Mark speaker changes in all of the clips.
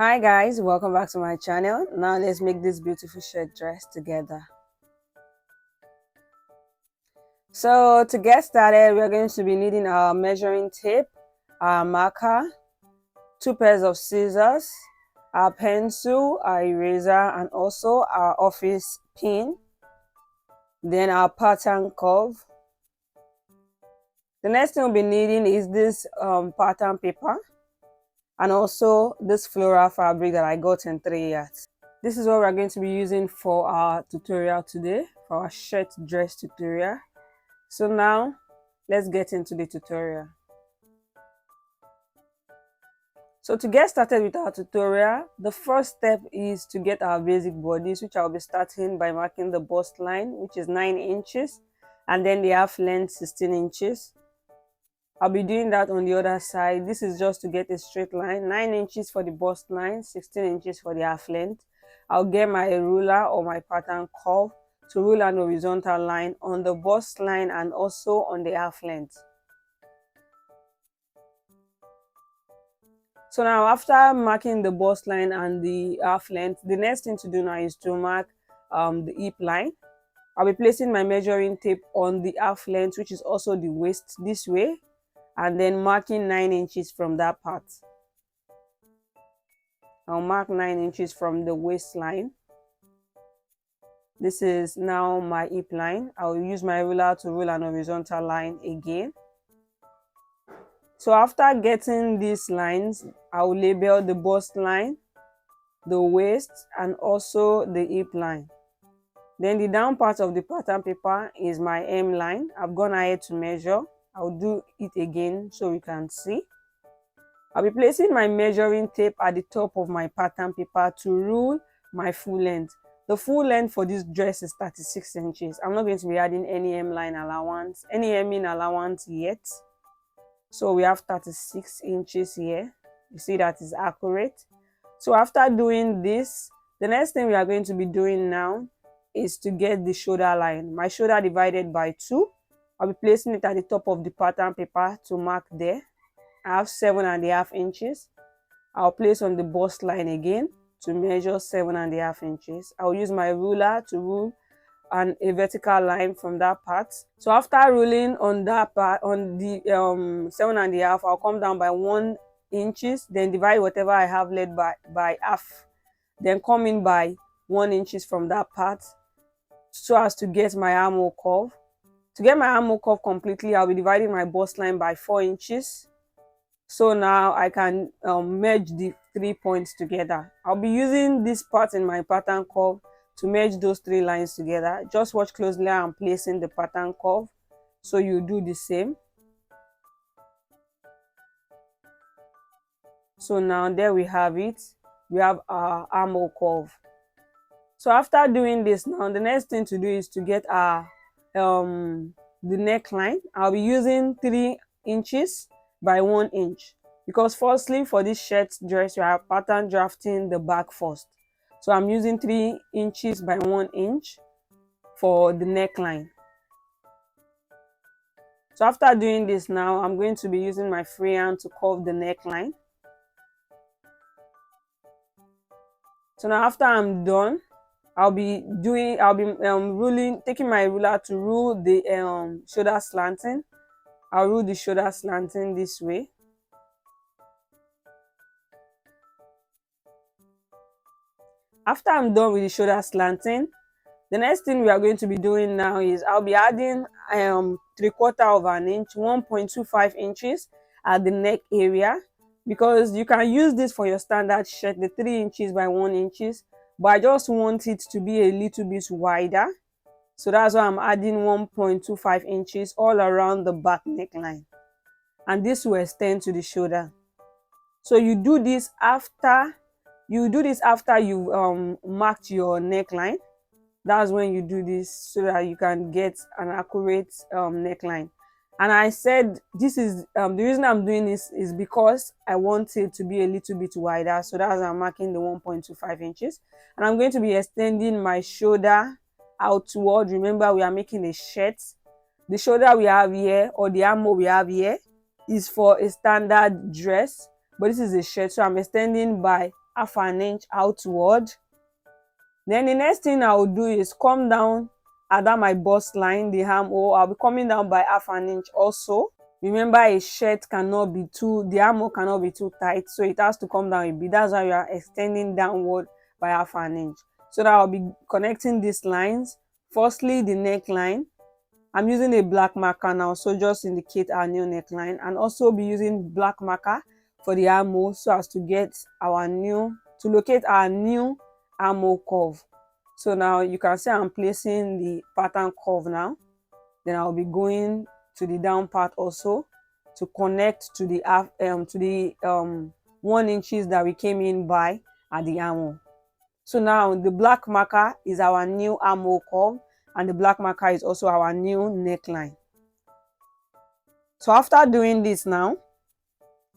Speaker 1: Hi guys, welcome back to my channel. Now let's make this beautiful shirt dress together. So to get started, we're going to be needing our measuring tape, our marker, 2 pairs of scissors, our pencil, our eraser, and also our office pin, then our pattern curve. The next thing we'll be needing is this pattern paper and also this floral fabric that I got in 3 yards. This is what we're going to be using for our tutorial today, for our shirt dress tutorial. So now let's get into the tutorial. So to get started with our tutorial, the first step is to get our basic bodies, which I'll be starting by marking the bust line, which is 9 inches, and then the half length 16 inches. I'll be doing that on the other side. This is just to get a straight line, 9 inches for the bust line, 16 inches for the half length. I'll get my ruler or my pattern curve to rule an horizontal line on the bust line and also on the half length. So now after marking the bust line and the half length, the next thing to do now is to mark the hip line. I'll be placing my measuring tape on the half length, which is also the waist, this way, and then marking 9 inches from that part. I'll mark 9 inches from the waistline. This is now my hip line. I'll use my ruler to rule an horizontal line again. So after getting these lines, I'll label the bust line, the waist, and also the hip line. Then the down part of the pattern paper is my hem line. I've gone ahead to measure. I'll do it again so we can see. I'll be placing my measuring tape at the top of my pattern paper to rule my full length. The full length for this dress is 36 inches. I'm not going to be adding any hemline allowance, any hemming allowance yet. So we have 36 inches here. You see that is accurate. So after doing this, the next thing we are going to be doing now is to get the shoulder line. My shoulder divided by 2. I'll be placing it at the top of the pattern paper to mark there. I have 7.5 inches. I'll place on the bust line again to measure 7.5 inches. I'll use my ruler to rule a vertical line from that part. So after ruling on that part, on the 7.5, I'll come down by 1 inches, then divide whatever I have left by half, then come in by 1 inches from that part so as to get my armhole curve. To get my armhole curve completely, I'll be dividing my bust line by 4 inches. So now I can merge the 3 points together. I'll be using this part in my pattern curve to merge those 3 lines together. Just watch closely. I'm placing the pattern curve, so you do the same. So now there we have it. We have our armhole curve. So after doing this, now the next thing to do is to get our the neckline. I'll be using 3 inches by 1 inch, because firstly for this shirt dress you have pattern drafting the back first. So I'm using 3 inches by 1 inch for the neckline. So after doing this, now I'm going to be using my free hand to curve the neckline. So now after I'm done, I'll be taking my ruler to rule the shoulder slanting. I'll rule the shoulder slanting this way. After I'm done with the shoulder slanting, the next thing we are going to be doing now is I'll be adding 3/4 of an inch, 1.25 inches at the neck area, because you can use this for your standard shirt, the 3 inches by 1 inches, but I just want it to be a little bit wider. So that's why I'm adding 1.25 inches all around the back neckline, and this will extend to the shoulder. So you do this after you've marked your neckline. That's when you do this, so that you can get an accurate neckline. And I said this is the reason I'm doing this is because I want it to be a little bit wider. So that's why I'm marking the 1.25 inches, and I'm going to be extending my shoulder outward. Remember, we are making a shirt. The shoulder we have here, or the armhole we have here, is for a standard dress, but this is a shirt, so I'm extending by half an inch outward. Then the next thing I will do is come down at that my bust line, the armhole. I'll be coming down by half an inch also. Remember, a shirt cannot be too, the armhole cannot be too tight, so it has to come down a bit. That's why you are extending downward by half an inch. So that I'll be connecting these lines. Firstly, the neckline. I'm using a black marker now, so just indicate our new neckline, and also be using black marker for the armhole so as to get our new, to locate our new armhole curve. So now you can see I'm placing the pattern curve now. Then I'll be going to the down part also to connect to the 1 inches that we came in by at the armhole. So now the black marker is our new armhole curve, and the black marker is also our new neckline. So after doing this now,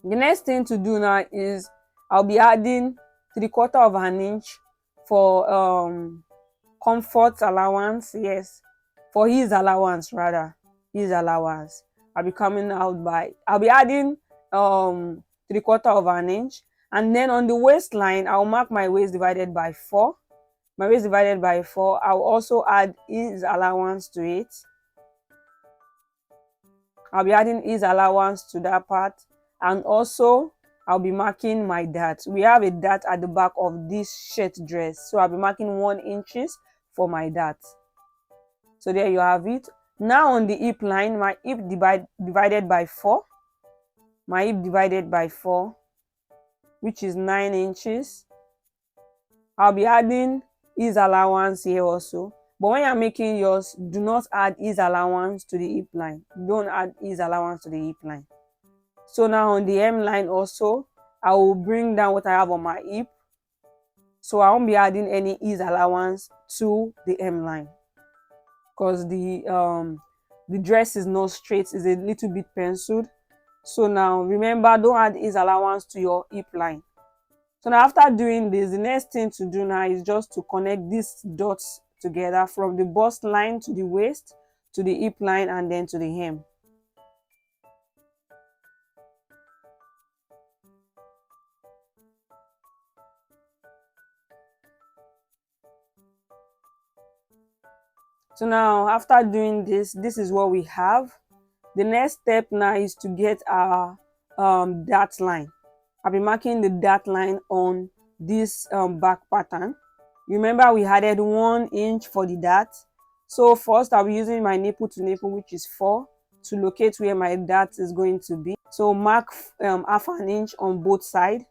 Speaker 1: the next thing to do now is I'll be adding 3/4 of an inch for comfort allowance. Yes, for his allowance rather, his allowance. I'll be coming out by, I'll be adding 3/4 of an inch, and then on the waistline I'll mark my waist divided by 4. My waist divided by 4. I'll also add his allowance to it. I'll be adding his allowance to that part, and also I'll be marking my dart. We have a dart at the back of this shirt dress, so I'll be marking 1 inches for my dart. So there you have it. Now on the hip line, my hip divided by 4. My hip divided by 4, which is 9 inches. I'll be adding his allowance here also. But when you're making yours, do not add his allowance to the hip line. Don't add his allowance to the hip line. So now on the hem line also, I will bring down what I have on my hip. So I won't be adding any his allowance to the hem line, because the dress is not straight, it's a little bit penciled. So now remember, don't add his allowance to your hip line. So now after doing this, the next thing to do now is just to connect these dots together from the bust line to the waist, to the hip line, and then to the hem. So now after doing this, this is what we have. The next step now is to get our dart line. I'll be marking the dart line on this back pattern. Remember, we added 1 inch for the dart. So first I'll be using my nipple to nipple, which is 4, to locate where my dart is going to be. So mark half an inch on both sides.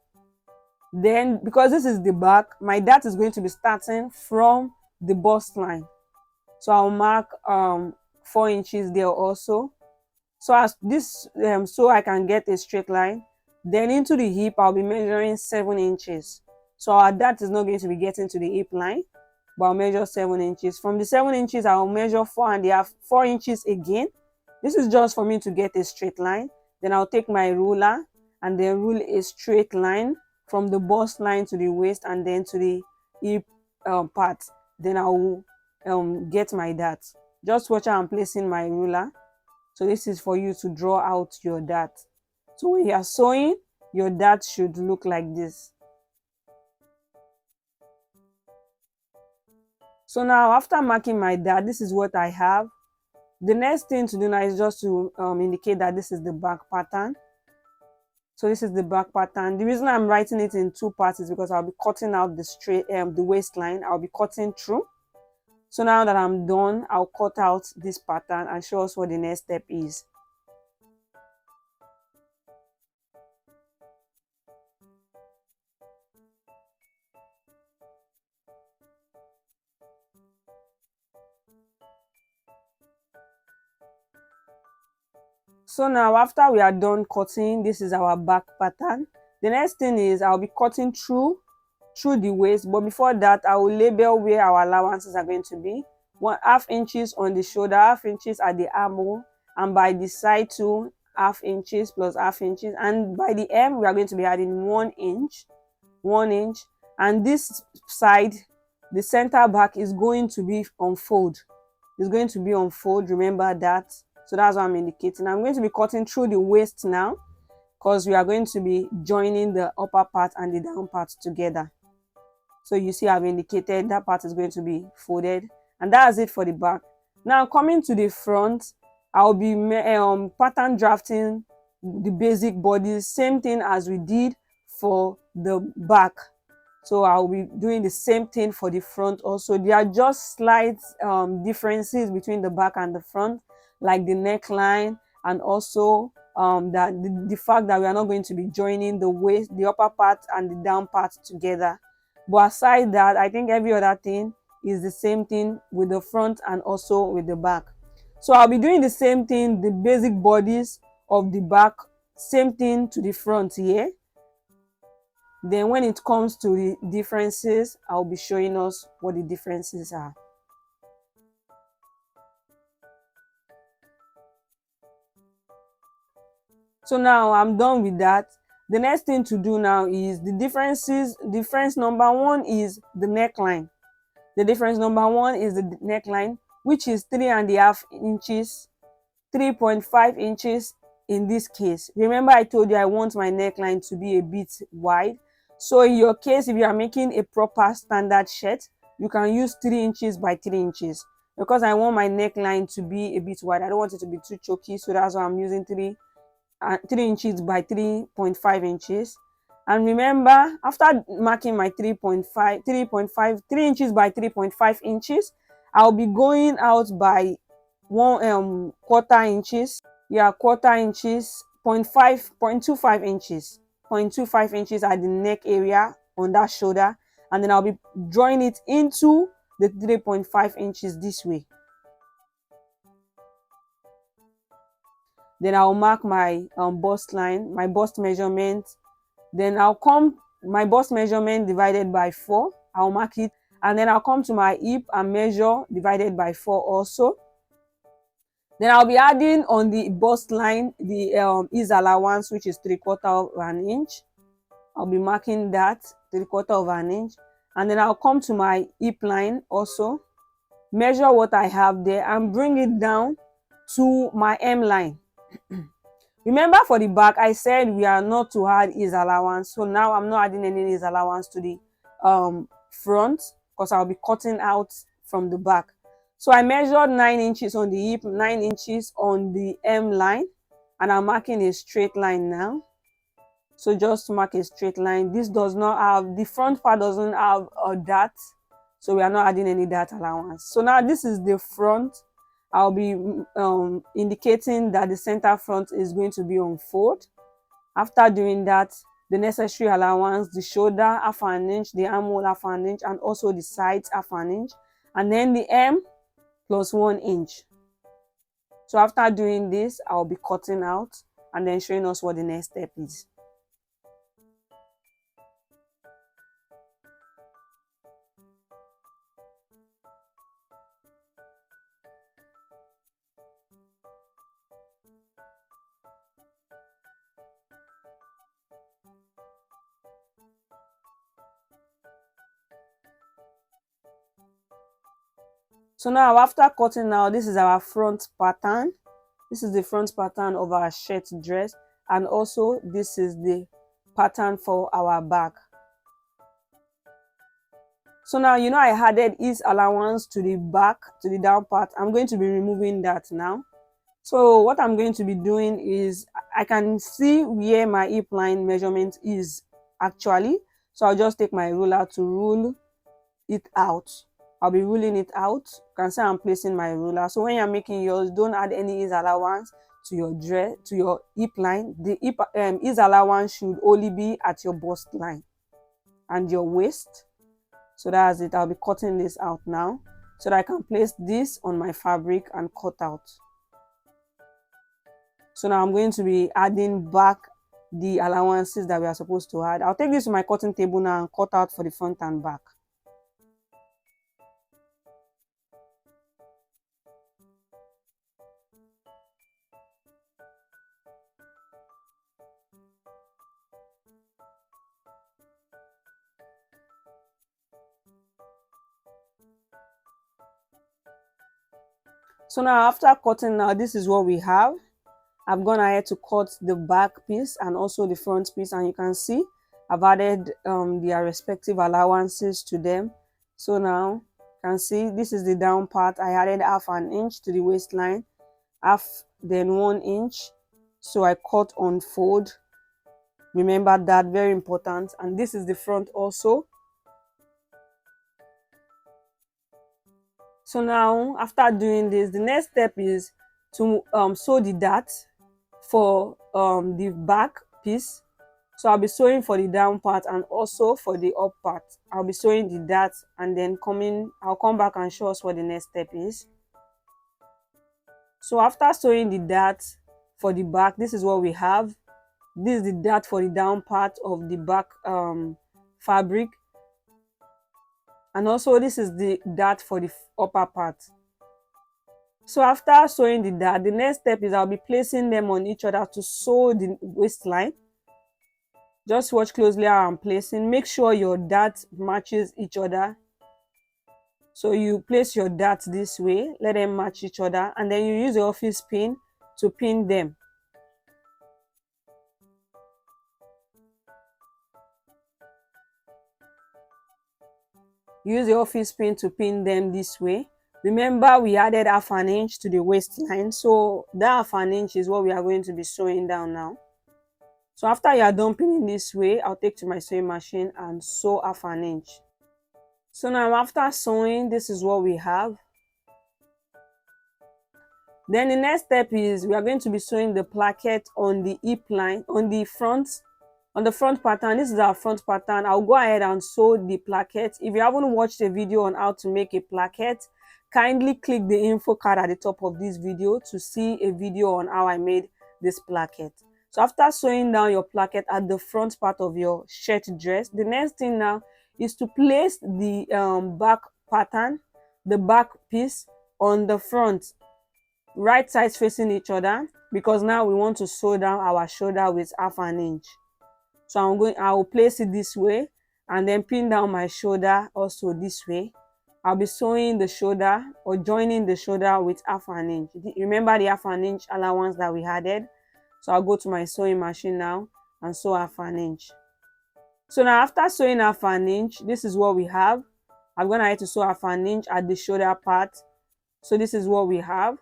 Speaker 1: Then, because this is the back, my dart is going to be starting from the bust line. So I'll mark 4 inches there also. So as this, so I can get a straight line. Then into the hip, I'll be measuring 7 inches. So our dart is not going to be getting to the hip line, but I'll measure 7 inches. From the 7 inches, I'll measure 4 inches again. This is just for me to get a straight line. Then I'll take my ruler and then rule a straight line from the bust line to the waist and then to the hip part. Then I will get my dart. Just watch how I'm placing my ruler. So this is for you to draw out your dart. So when you are sewing, your dart should look like this. So now after marking my dart, this is what I have. The next thing to do now is just to indicate that this is the back pattern. So this is the back pattern. The reason I'm writing it in 2 parts is because I'll be cutting out the waistline. I'll be cutting through. So now that I'm done, I'll cut out this pattern and show us what the next step is. So now after we are done cutting, this is our back pattern. The next thing is I'll be cutting through the waist, but before that I will label where our allowances are going to be. 1/2 inches on the shoulder, 1/2 inches at the armhole, and by the side too 1/2 inches plus 1/2 inches, and by the hem we are going to be adding 1 inch, and this side, the center back, is going to be on fold. It's going to be on fold, remember that. So that's what I'm indicating. I'm going to be cutting through the waist now, because we are going to be joining the upper part and the down part together. So you see I've indicated that part is going to be folded, and that's it for the back. Now coming to the front, I'll be pattern drafting the basic bodies, same thing as we did for the back. So I'll be doing the same thing for the front also. There are just slight differences between the back and the front, like the neckline, and also that the fact that we are not going to be joining the waist, the upper part and the down part together. But aside that, I think every other thing is the same thing with the front and also with the back. So I'll be doing the same thing, the basic bodies of the back, same thing to the front here. Then when it comes to the differences, I'll be showing us what the differences are. So now I'm done with that. The next thing to do now is the differences. Difference number one is the neckline. The difference number one is the neckline, which is 3.5 inches, 3.5 inches in this case. Remember I told you I want my neckline to be a bit wide. So in your case, if you are making a proper standard shirt, you can use 3 inches by 3 inches. Because I want my neckline to be a bit wide, I don't want it to be too choky, so that's why I'm using 3 inches by 3.5 inches. And remember, after marking my 3 inches by 3.5 inches, I'll be going out by 1/4 inches. Yeah, quarter inches, 0.25 inches, 0.25 inches at the neck area on that shoulder, and then I'll be drawing it into the 3.5 inches this way. Then I'll mark my bust line, my bust measurement. Then I'll come my bust measurement divided by 4. I'll mark it, and then I'll come to my hip and measure divided by 4 also. Then I'll be adding on the bust line the ease allowance, which is 3/4 inch. I'll be marking that 3/4 inch, and then I'll come to my hip line also, measure what I have there, and bring it down to my hem line. Remember for the back, I said we are not to add ease allowance, so now I'm not adding any ease allowance to the front because I'll be cutting out from the back. So I measured 9 inches on the hip, 9 inches on the hem line, and I'm marking a straight line now. So just to mark a straight line, this does not have, the front part doesn't have a dart, so we are not adding any dart allowance. So now this is the front. I'll be indicating that the center front is going to be on fold. After doing that, the necessary allowance, the shoulder 1/2 inch, the armhole 1/2 inch, and also the sides 1/2 inch, and then the hem plus 1 inch. So after doing this, I'll be cutting out and then showing us what the next step is. So now after cutting out, this is our front pattern. This is the front pattern of our shirt dress, and also this is the pattern for our back. So now you know I added ease allowance to the back, to the down part. I'm going to be removing that now. So what I'm going to be doing is, I can see where my hip line measurement is actually. So I'll just take my ruler to rule it out. I'll be ruling it out. You can see I'm placing my ruler. So when you're making yours, don't add any ease allowance to your dress, to your hip line. The hip ease allowance should only be at your bust line and your waist. So that's it. I'll be cutting this out now so that I can place this on my fabric and cut out. So now I'm going to be adding back the allowances that we are supposed to add. I'll take this to my cutting table now and cut out for the front and back. So now after cutting now, this is what we have. I've gone ahead to cut the back piece and also the front piece, and you can see I've added their respective allowances to them. So now you can see this is the down part. I added half an inch to the waistline, half, then 1 inch. So I cut on fold. Remember that, very important. And this is the front also. So now after doing this, the next step is to sew the dart for the back piece. So I'll be sewing for the down part and also for the up part. I'll be sewing the dart and then I'll come back and show us what the next step is. So after sewing the dart for the back, this is what we have. This is the dart for the down part of the back fabric, and also this is the dart for the upper part. So after sewing the dart, the next step is I'll be placing them on each other to sew the waistline. Just watch closely how I'm placing. Make sure your dart matches each other. So you place your darts this way, let them match each other, and then you use the office pin to pin them. Use the office pin to pin them this way. Remember, we added half an inch to the waistline, so that half an inch is what we are going to be sewing down now. So after you are done pinning this way, I'll take to my sewing machine and sew half an inch. So now after sewing, this is what we have. Then the next step is we are going to be sewing the placket on the hip line, on the front pattern. This is our front pattern. I'll go ahead and sew the placket. If you haven't watched a video on how to make a placket, kindly click the info card at the top of this video to see a video on how I made this placket. So after sewing down your placket at the front part of your shirt dress, the next thing now is to place the back pattern, the back piece on the front, right sides facing each other, because now we want to sew down our shoulder with half an inch. So I will place it this way and then pin down my shoulder also this way. I'll be sewing the shoulder or joining the shoulder with half an inch. Remember the half an inch allowance that we added? So I'll go to my sewing machine now and sew half an inch. So now after sewing half an inch, this is what we have. I'm going to have to sew half an inch at the shoulder part. So this is what we have.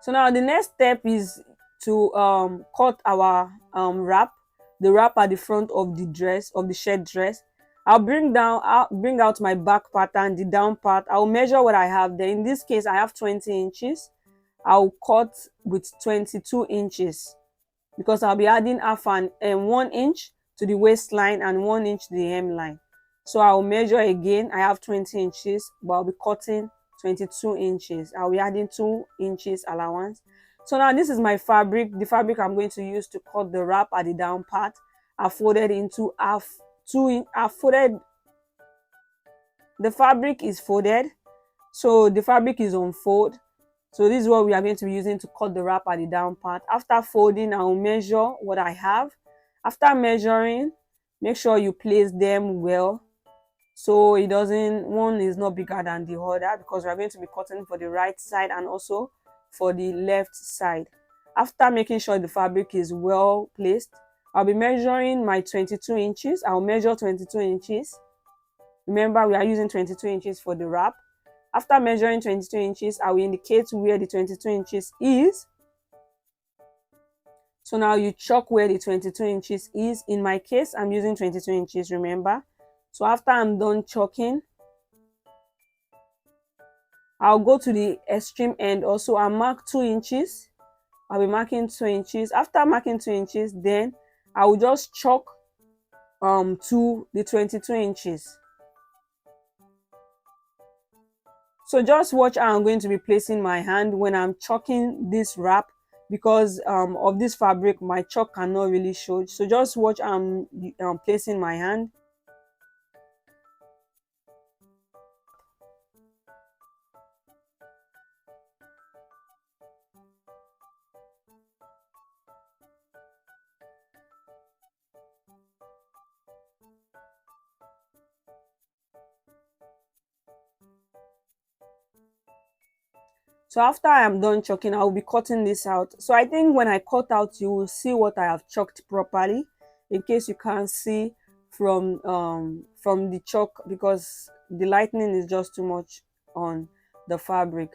Speaker 1: So now the next step is to cut our wrap, the wrap at the front of the dress, of the shirt dress. I'll bring out my back pattern, the down part. I'll measure what I have there. In this case, I have 20 inches. I'll cut with 22 inches because I'll be adding 1 inch to the waistline and 1 inch to the hemline. So I'll measure again. I have 20 inches, but I'll be cutting 22 inches. I'll be adding 2 inches allowance. So now this is my fabric, the fabric I'm going to use to cut the wrap at the down part. I folded into half, the fabric is folded, so the fabric is on fold. So this is what we are going to be using to cut the wrap at the down part. After folding, I will measure what I have. After measuring, make sure you place them well, so one is not bigger than the other, because we are going to be cutting for the right side and also for the left side. After making sure the fabric is well placed, I'll be measuring my 22 inches. I'll measure 22 inches. Remember, we are using 22 inches for the wrap. After measuring 22 inches, I will indicate where the 22 inches is. So now you chalk where the 22 inches is. In my case, I'm using 22 inches, remember. So after I'm done chalking, I'll go to the extreme end also. I'll mark 2 inches. I'll be marking 2 inches. After marking 2 inches, then I will just chalk to the 22 inches. So just watch how I'm going to be placing my hand when I'm chalking this wrap, because of this fabric, my chalk cannot really show. So just watch how I'm placing my hand. So after I am done chalking, I will be cutting this out. So I think when I cut out, you will see what I have chalked properly, in case you can't see from the chalk, because the lightning is just too much on the fabric.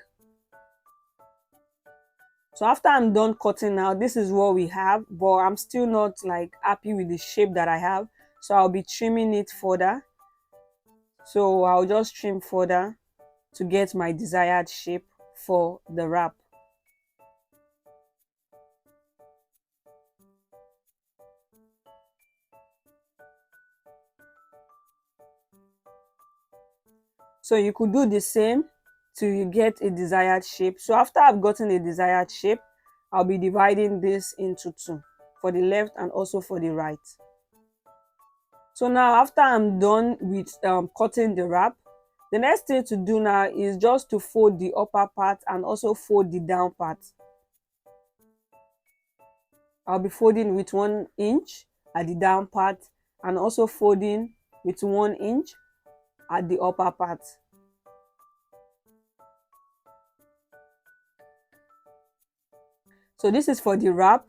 Speaker 1: So after I'm done cutting now, this is what we have, but I'm still not like happy with the shape that I have. So I'll be trimming it further. So I'll just trim further to get my desired shape for the wrap. So you could do the same till you get a desired shape. So after I've gotten a desired shape, I'll be dividing this into two, for the left and also for the right. So now after I'm done with cutting the wrap, the next thing to do now is just to fold the upper part and also fold the down part. I'll be folding with 1 inch at the down part and also folding with 1 inch at the upper part. So this is for the wrap.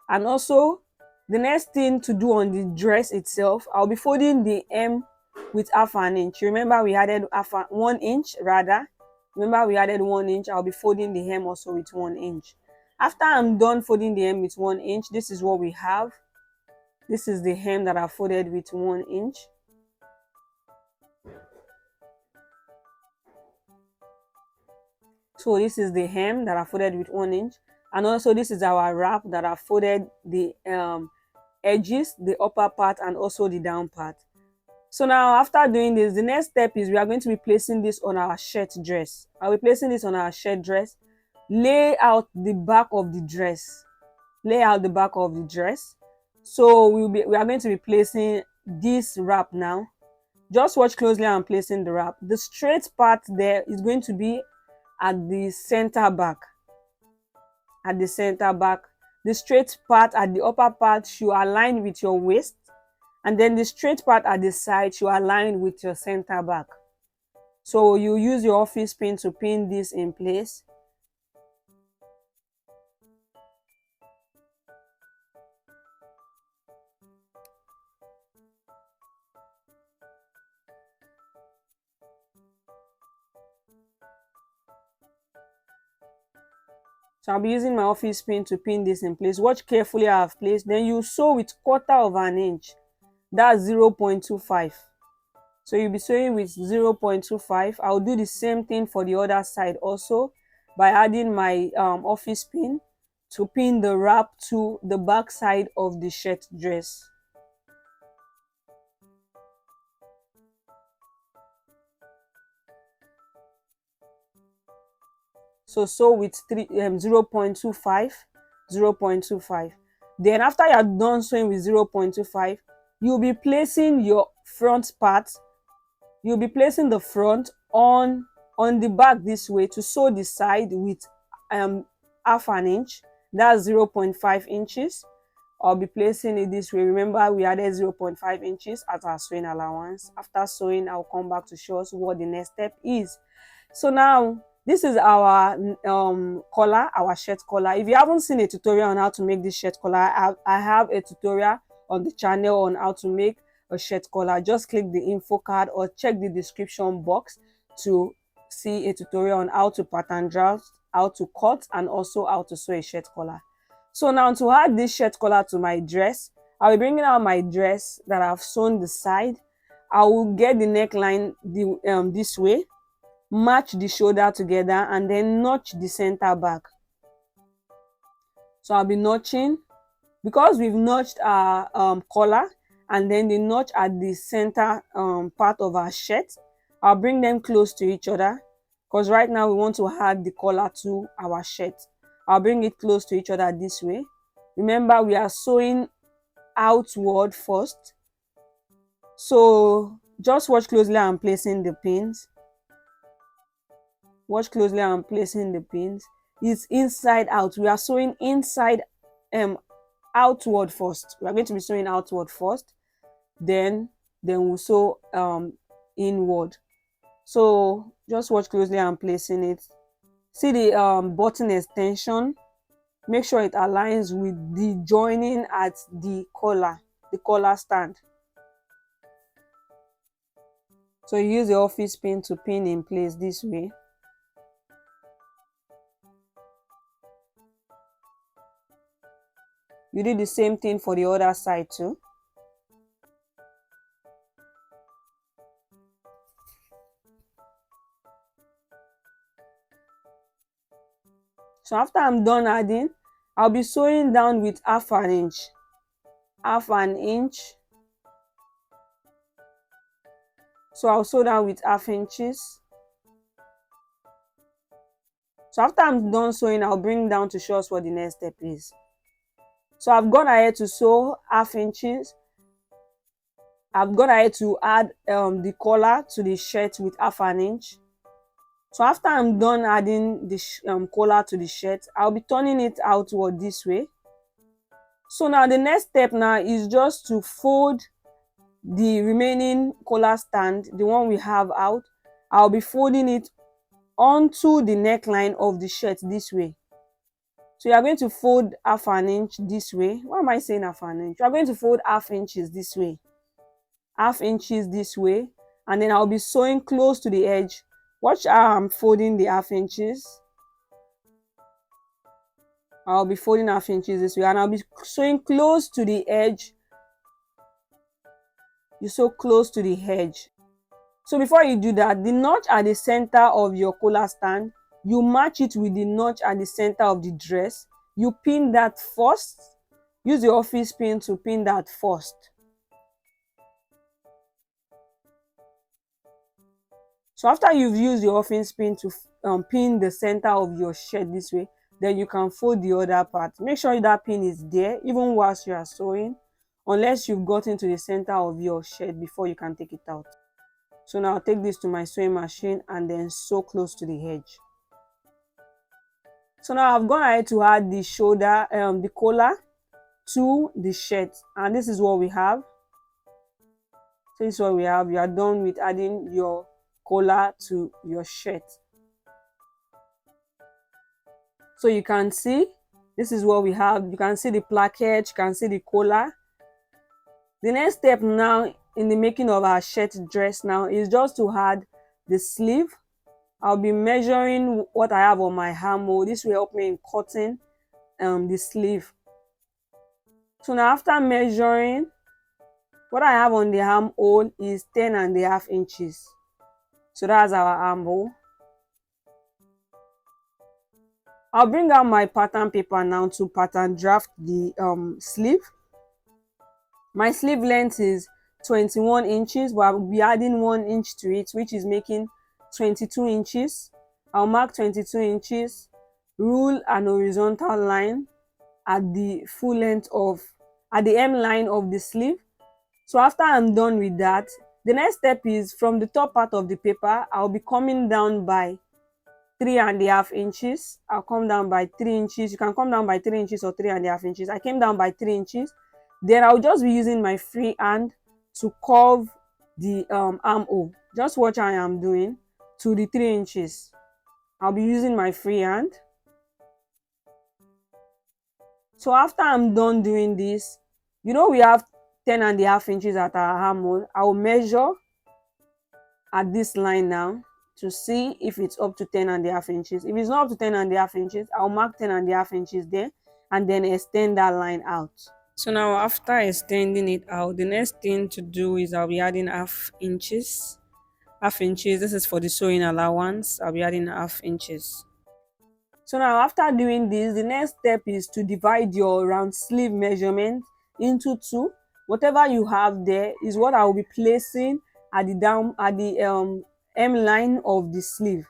Speaker 1: And also the next thing to do on the dress itself, I'll be folding the hem with half an inch. Remember we added 1 inch rather. Remember we added 1 inch. I'll be folding the hem also with 1 inch. After I'm done folding the hem with 1 inch, this is what we have. This is the hem that I folded with 1 inch. So this is the hem that I folded with 1 inch. And also this is our wrap that I folded the edges, the upper part and also the down part. So now after doing this, the next step is we are going to be placing this on our shirt dress. I'll be placing this on our shirt dress. Lay out the back of the dress. Lay out the back of the dress. So we are going to be placing this wrap now. Just watch closely. I'm placing the wrap. The straight part there is going to be at the center back. At the center back. The straight part at the upper part should align with your waist, and then the straight part at the side should align with your center back. So you use your office pin to pin this in place. So I'll be using my office pin to pin this in place. Watch carefully how I've placed. Then you sew with 1/4 inch. That's 0.25. So you'll be sewing with 0.25. I'll do the same thing for the other side also by adding my office pin to pin the wrap to the back side of the shirt dress. So sew with 0.25, 0.25. Then after you're done sewing with 0.25, you'll be placing your front part. You'll be placing the front on the back this way to sew the side with half an inch. That's 0.5 inches. I'll be placing it this way. Remember we added 0.5 inches as our sewing allowance. After sewing, I'll come back to show us what the next step is. So now this is our collar, our shirt collar. If you haven't seen a tutorial on how to make this shirt collar, I have a tutorial on the channel on how to make a shirt collar. Just click the info card or check the description box to see a tutorial on how to pattern draft, how to cut, and also how to sew a shirt collar. So now to add this shirt collar to my dress, I'll be bringing out my dress that I've sewn the side. I will get the neckline this way, match the shoulder together, and then notch the center back. So I'll be notching, because we've notched our collar and then the notch at the center part of our shirt. I'll bring them close to each other, because right now we want to add the collar to our shirt. I'll bring it close to each other this way. Remember, we are sewing outward first. So just watch closely. I'm placing the pins. Watch closely. I'm placing the pins. It's inside out. We are sewing inside outward first. We are going to be sewing outward first. Then we'll sew inward. So just watch closely. I'm placing it. See the button extension, make sure it aligns with the joining at the collar stand. So you use the office pin to pin in place this way. You do the same thing for the other side too. So after I'm done adding, I'll be sewing down with half an inch. So I'll sew down with half inches. So after I'm done sewing, I'll bring down to show us what the next step is. So I've gone ahead to sew half inches. I've gone ahead to add the collar to the shirt with half an inch. So after I'm done adding the collar to the shirt, I'll be turning it outward this way. So now the next step now is just to fold the remaining collar stand, the one we have out. I'll be folding it onto the neckline of the shirt this way. So you are going to fold half an inch this way. Why am I saying half an inch? You are going to fold half inches this way, half inches this way, and then I'll be sewing close to the edge. Watch how I'm folding the half inches. I'll be folding half inches this way, and I'll be sewing close to the edge. You sew close to the edge. So before you do that, the notch at the center of your collar stand, you match it with the notch at the center of the dress. You pin that first. Use the office pin to pin that first. So after you've used the office pin to pin the center of your shirt this way, then you can fold the other part. Make sure that pin is there even whilst you are sewing, unless you've gotten to the center of your shirt before you can take it out. So now I'll take this to my sewing machine and then sew close to the edge. So now I've gone ahead to add the shoulder, the collar to the shirt, and this is what we have. So this is what we have. You are done with adding your collar to your shirt. So you can see this is what we have. You can see the placket, you can see the collar. The next step now in the making of our shirt dress now is just to add the sleeve. I'll be measuring what I have on my armhole. This will help me in cutting the sleeve. So now after measuring, what I have on the armhole is 10.5 inches. So that's our armhole. I'll bring out my pattern paper now to pattern draft the sleeve. My sleeve length is 21 inches, but I'll be adding 1 inch to it, which is making 22 inches. I'll mark 22 inches, rule an horizontal line at the full length at the hem line of the sleeve. So after I'm done with that, the next step is from the top part of the paper, I'll be coming down by 3.5 inches. I'll come down by 3 inches. You can come down by 3 inches or 3.5 inches. I came down by 3 inches. Then I'll just be using my free hand to curve the armhole. Just watch how I am doing to the 3 inches. I'll be using my free hand. So after I'm done doing this, you know we have 10.5 inches at our armhole. I'll measure at this line now to see if it's up to 10.5 inches. If it's not up to 10.5 inches, I'll mark 10.5 inches there and then extend that line out. So now after extending it out, the next thing to do is I'll be adding half inches. This is for the sewing allowance. I'll be adding half inches. So now after doing this, the next step is to divide your round sleeve measurement into two. Whatever you have there is what I will be placing at the hem line of the sleeve.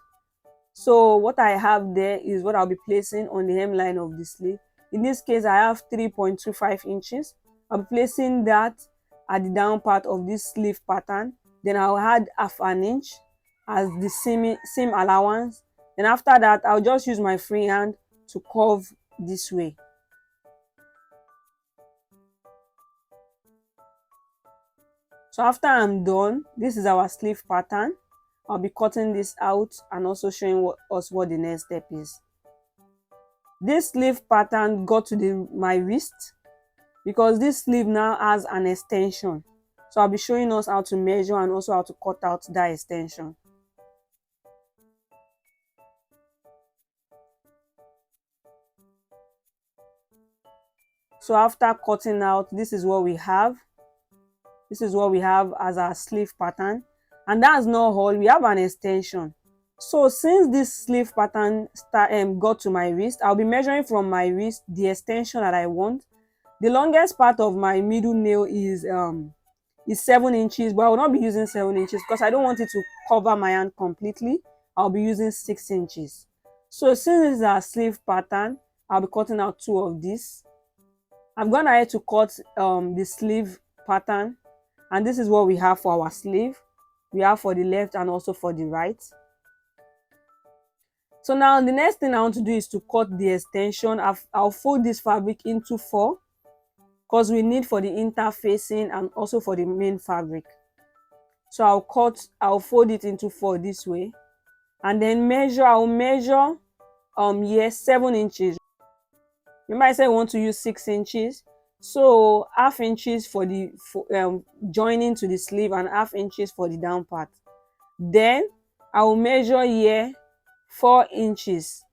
Speaker 1: So what I have there is what I'll be placing on the hem line of the sleeve. In this case, I have 3.25 inches. I'll be placing that at the down part of this sleeve pattern. Then I'll add half an inch as the seam allowance. Then after that, I'll just use my free hand to curve this way. So after I'm done, this is our sleeve pattern. I'll be cutting this out and also showing us what the next step is. This sleeve pattern got to my wrist because this sleeve now has an extension. So I'll be showing us how to measure and also how to cut out that extension. So after cutting out, this is what we have. This is what we have as our sleeve pattern. And that's not all, we have an extension. So since this sleeve pattern got to my wrist, I'll be measuring from my wrist the extension that I want. The longest part of my middle nail is 7 inches, but I will not be using 7 inches because I don't want it to cover my hand completely. I'll be using 6 inches. So since this is our sleeve pattern, I'll be cutting out 2 of these. I've gone ahead to cut the sleeve pattern, and this is what we have for our sleeve. We have for the left and also for the right. So now the next thing I want to do is to cut the extension. I'll fold this fabric into 4 because we need for the interfacing and also for the main fabric. So I'll fold it into 4 this way, and then I'll measure here 7 inches. Remember I said we want to use 6 inches, so half inches for the joining to the sleeve and half inches for the down part. Then I will measure here 4 inches.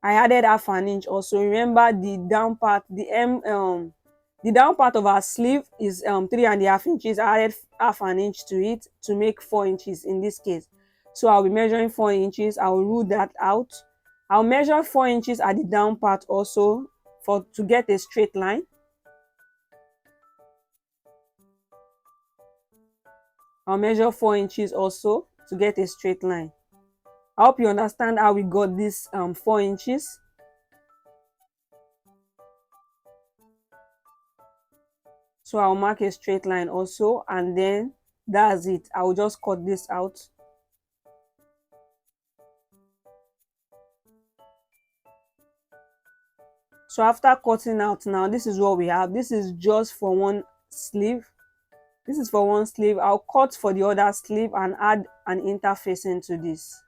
Speaker 1: I added half an inch also. Remember the down part, the down part of our sleeve is 3.5 inches. I added half an inch to it to make 4 inches in this case. So I'll be measuring 4 inches. I'll rule that out. I'll measure 4 inches at the down part also to get a straight line. I'll measure 4 inches also to get a straight line. I hope you understand how we got this 4 inches. So I'll mark a straight line also, and then that's it. I'll just cut this out. So after cutting out now, this is what we have. This is just for one sleeve. This is for one sleeve. I'll cut for the other sleeve and add an interfacing to this.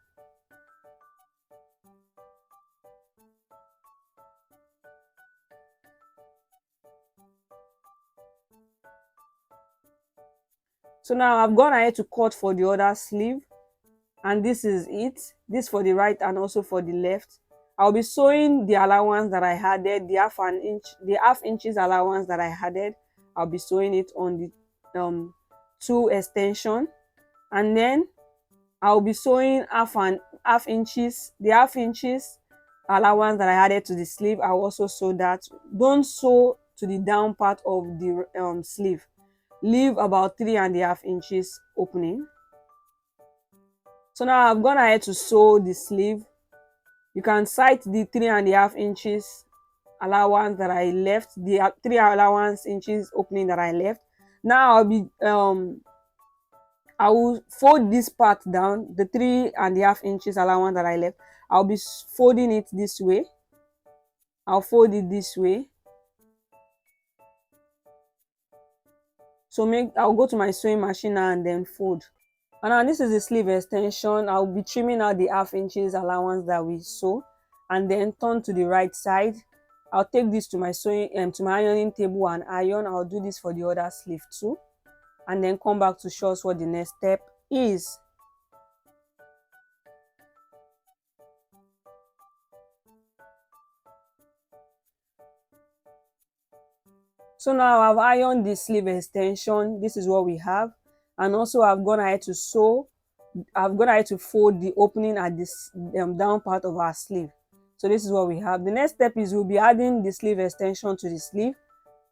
Speaker 1: So now I've gone ahead to cut for the other sleeve, and this is it. This for the right and also for the left. I'll be sewing the allowance that I added, the half inches allowance that I added. I'll be sewing it on the 2 extension, and then I'll be sewing the half inches allowance that I added to the sleeve. I'll also sew that. Don't sew to the down part of the sleeve. Leave about 3.5 inches opening. So now I've gone ahead to sew the sleeve. You can sight the 3.5 inches allowance that I left, the 3 allowance inches opening that I left. Now I will fold this part down, the 3.5 inches allowance that I left. I'll be folding it this way. I'll fold it this way. So I'll go to my sewing machine now and then fold. And now this is the sleeve extension. I'll be trimming out the half inches allowance that we sew, and then turn to the right side. I'll take this to my to my ironing table and iron. I'll do this for the other sleeve too, and then come back to show us what the next step is. So now I've ironed the sleeve extension. This is what we have, and also I've gone ahead to sew. I've gone ahead to fold the opening at this down part of our sleeve. So this is what we have. The next step is we'll be adding the sleeve extension to the sleeve.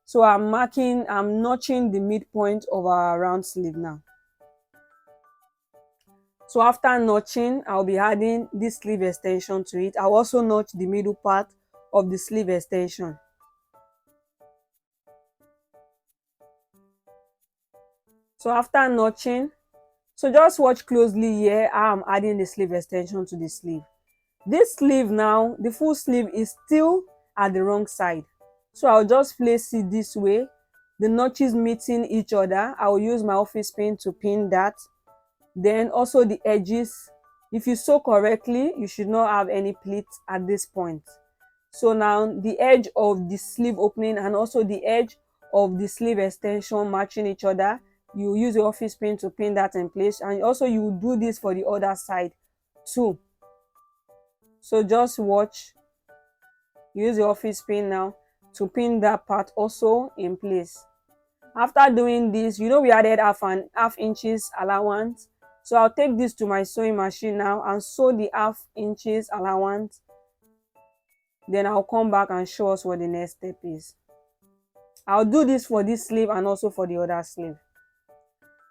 Speaker 1: So I'm notching the midpoint of our round sleeve now. So after notching, I'll be adding this sleeve extension to it. I'll also notch the middle part of the sleeve extension. So after notching, so just watch closely here how I'm adding the sleeve extension to the sleeve. This sleeve now, the full sleeve is still at the wrong side. So I'll just place it this way, the notches meeting each other. I'll use my office pin to pin that. Then also the edges, if you sew correctly, you should not have any pleats at this point. So now the edge of the sleeve opening and also the edge of the sleeve extension matching each other, you use your office pin to pin that in place, and also you do this for the other side too. So just watch, use your office pin now to pin that part also in place. After doing this, you know we added half inches allowance, so I'll take this to my sewing machine now and sew the half inches allowance. Then I'll come back and show us what the next step is. I'll do this for this sleeve and also for the other sleeve.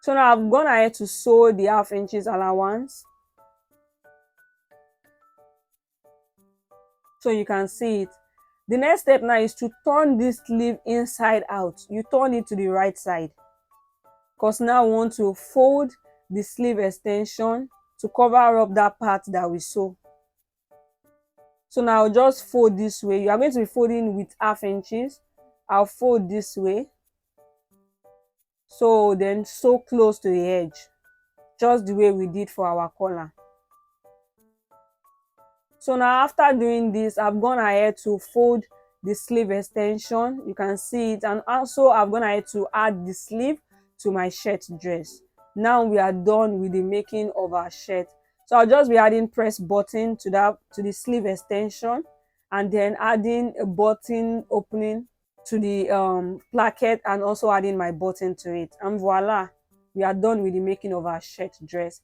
Speaker 1: So now I've gone ahead to sew the half inches allowance, so you can see it. The next step now is to turn this sleeve inside out. You turn it to the right side, because now we want to fold the sleeve extension to cover up that part that we sew. So now I'll just fold this way. You are going to be folding with half inches. I'll fold this way, so then sew close to the edge, just the way we did for our collar. So now after doing this, I've gone ahead to fold the sleeve extension. You can see it, and also I've gone ahead to add the sleeve to my shirt dress. Now we are done with the making of our shirt. So I'll just be adding press button to the sleeve extension, and then adding a button opening to the placket, and also adding my button to it, and voila, we are done with the making of our shirt dress.